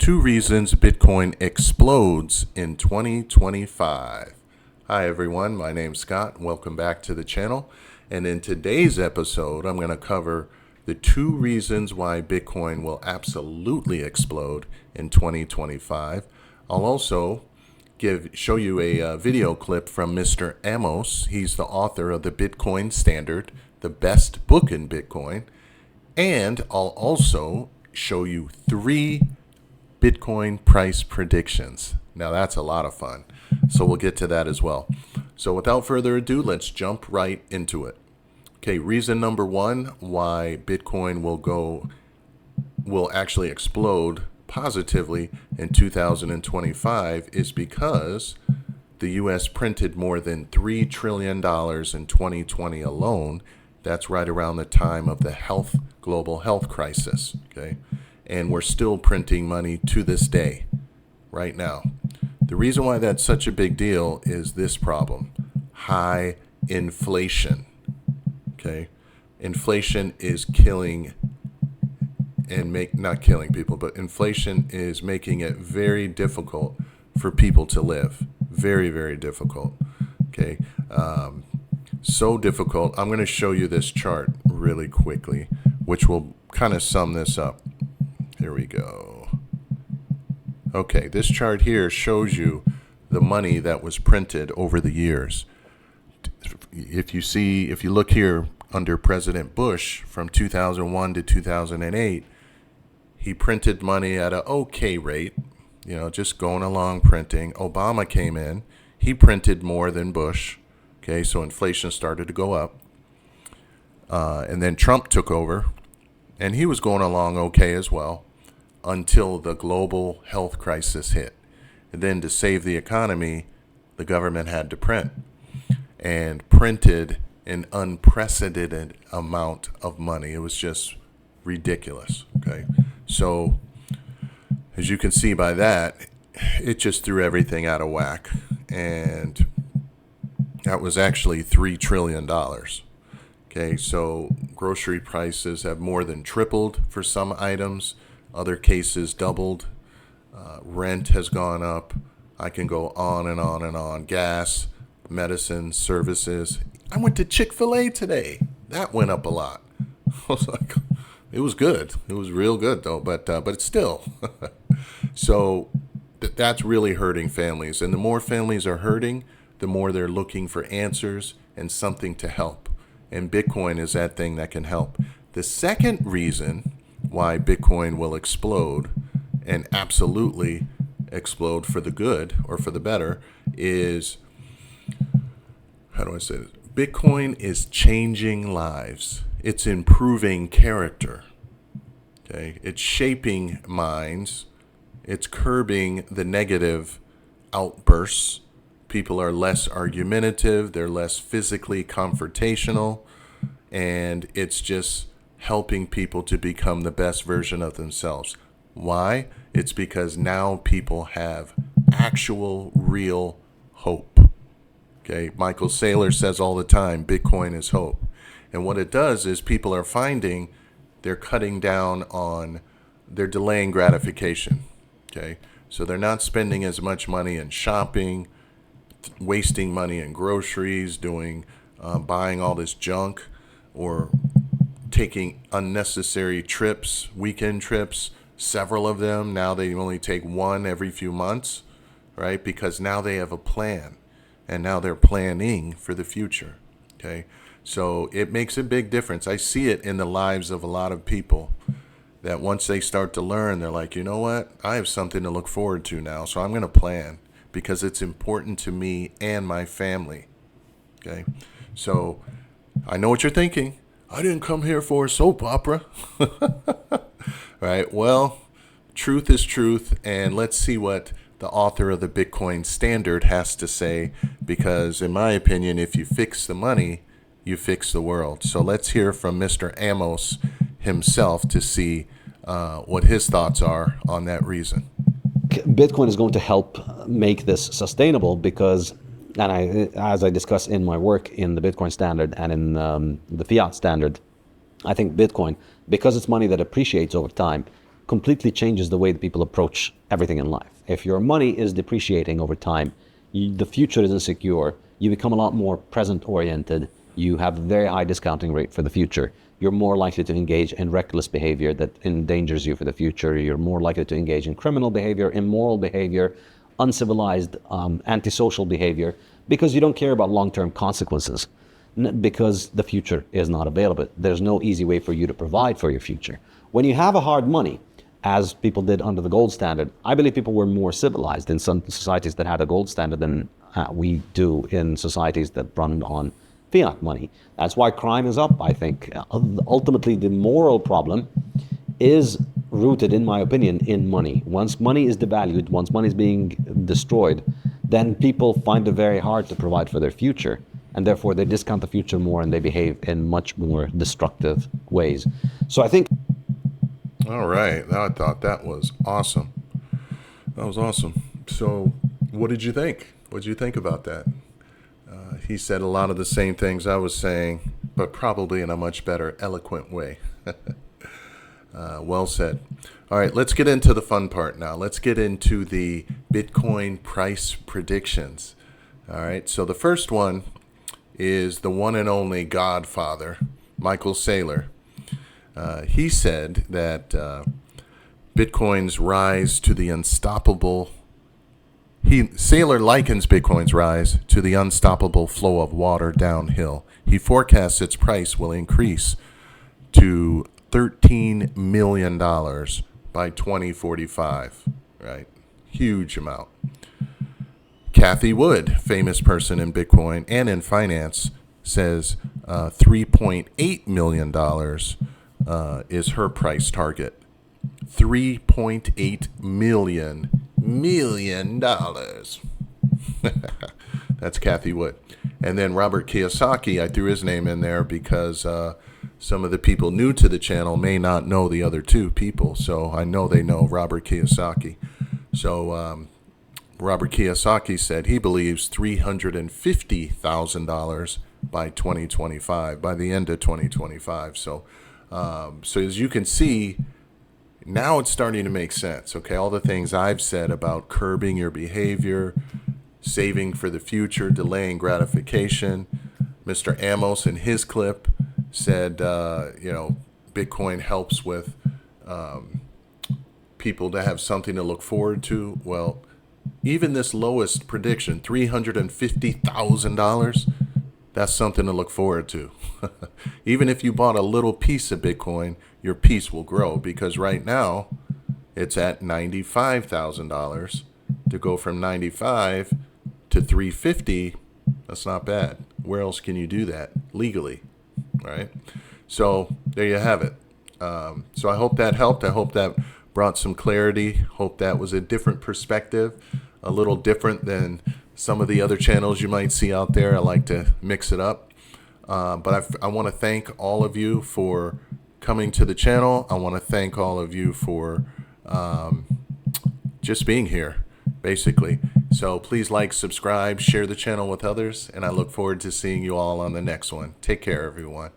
2 reasons Bitcoin explodes in 2025. Hi everyone, my name's Scott. Welcome back to the channel. And in today's episode, I'm going to cover the 2 reasons why Bitcoin will absolutely explode in 2025. I'll also show you a video clip from Mr. Amos. He's the author of the Bitcoin Standard, the best book in Bitcoin. And I'll also show you 3 Bitcoin price predictions. Now that's a lot of fun. So we'll get to that as well. So without further ado, let's jump right into it. Okay, reason number 1 why Bitcoin will actually explode positively in 2025 is because the US printed more than $3 trillion in 2020 alone. That's right around the time of the global health crisis, okay? And we're still printing money to this day, right now. The reason why that's such a big deal is this problem: high inflation, okay? Inflation is killing not killing people, but inflation is making it very difficult for people to live. Very, very difficult, okay? So difficult. I'm going to show you this chart really quickly, which will kind of sum this up. Here we go. Okay, this chart here shows you the money that was printed over the years. If you look here under President Bush from 2001 to 2008, he printed money at an okay rate, just going along printing. Obama came in, he printed more than Bush. Okay, so inflation started to go up. And then Trump took over, and he was going along okay as well until the global health crisis hit. And then to save the economy, the government had to print, and printed an unprecedented amount of money. It was just ridiculous, okay? So, as you can see by that, it just threw everything out of whack. And that was actually $3 trillion. Okay, so grocery prices have more than tripled for some items. Other cases doubled. Rent has gone up. I can go on and on and on. Gas, medicine, services. I went to Chick-fil-A today. That went up a lot. I was like, it was good. It was real good though, but it's still. So that's really hurting families. And the more families are hurting, the more they're looking for answers and something to help. And Bitcoin is that thing that can help. The second reason why Bitcoin will explode, and absolutely explode for the good or for the better, is, how do I say this? Bitcoin is changing lives. It's improving character. Okay, it's shaping minds. It's curbing the negative outbursts. People are less argumentative. They're less physically confrontational. And it's just helping people to become the best version of themselves. Why? It's because now people have actual, real hope. Okay, Michael Saylor says all the time, Bitcoin is hope. And what it does is people are finding they're cutting down on, they're delaying gratification. Okay, so they're not spending as much money in shopping, wasting money in groceries, buying all this junk, or taking unnecessary trips, weekend trips, several of them. Now they only take one every few months, right? Because now they have a plan, and now they're planning for the future, okay? So it makes a big difference. I see it in the lives of a lot of people that once they start to learn, they're like, you know what? I have something to look forward to now, so I'm going to plan because it's important to me and my family, okay? So I know what you're thinking. I didn't come here for a soap opera. Right? Well, truth is truth, and let's see what the author of the Bitcoin Standard has to say, because in my opinion, if you fix the money, you fix the world. So let's hear from Mr. Amos himself to see what his thoughts are on that reason. Bitcoin is going to help make this sustainable because, as I discuss in my work in the Bitcoin Standard and in the Fiat Standard, I think Bitcoin, because it's money that appreciates over time, completely changes the way that people approach everything in life. If your money is depreciating over time, the future is insecure, you become a lot more present oriented, you have a very high discounting rate for the future. You're more likely to engage in reckless behavior that endangers you for the future. You're more likely to engage in criminal behavior, immoral behavior, uncivilized, antisocial behavior, because you don't care about long-term consequences, because the future is not available. There's no easy way for you to provide for your future. When you have a hard money, as people did under the gold standard, I believe people were more civilized in some societies that had a gold standard than we do in societies that run on fiat money. That's why crime is up, I think. Ultimately, the moral problem is rooted, in my opinion, in money. Once money is devalued, once money is being destroyed, then people find it very hard to provide for their future. And therefore, they discount the future more and they behave in much more destructive ways. So I think... All right. I thought that was awesome. That was awesome. So what did you think? What did you think about that? He said a lot of the same things I was saying, but probably in a much better, eloquent way. Well said. All right, let's get into the fun part now. Let's get into the Bitcoin price predictions. All right, so the first one is the one and only Godfather, Michael Saylor. He said that Bitcoin's rise to the unstoppable... Saylor likens Bitcoin's rise to the unstoppable flow of water downhill. He forecasts its price will increase to $13 million by 2045. Right? Huge amount. Cathie Wood, famous person in Bitcoin and in finance, says $3.8 million is her price target. $3.8 million dollars. That's Cathie Wood. And then Robert Kiyosaki, I threw his name in there because some of the people new to the channel may not know the other two people. So I know they know Robert Kiyosaki. So Robert Kiyosaki said he believes $350,000 by 2025, by the end of 2025. So as you can see, now it's starting to make sense, okay? All the things I've said about curbing your behavior, saving for the future, delaying gratification. Mr. Amos in his clip said, Bitcoin helps with people to have something to look forward to. Well, even this lowest prediction, $350,000, that's something to look forward to. Even if you bought a little piece of Bitcoin, your piece will grow, because right now it's at $95,000. To go from 95 to 350, that's not bad. Where else can you do that legally, right? So there you have it. So I hope that helped. I hope that brought some clarity. Hope that was a different perspective, a little different than some of the other channels you might see out there. I like to mix it up. But I want to thank all of you for coming to the channel. I want to thank all of you for just being here, basically. So please like, subscribe, share the channel with others, and I look forward to seeing you all on the next one. Take care, everyone.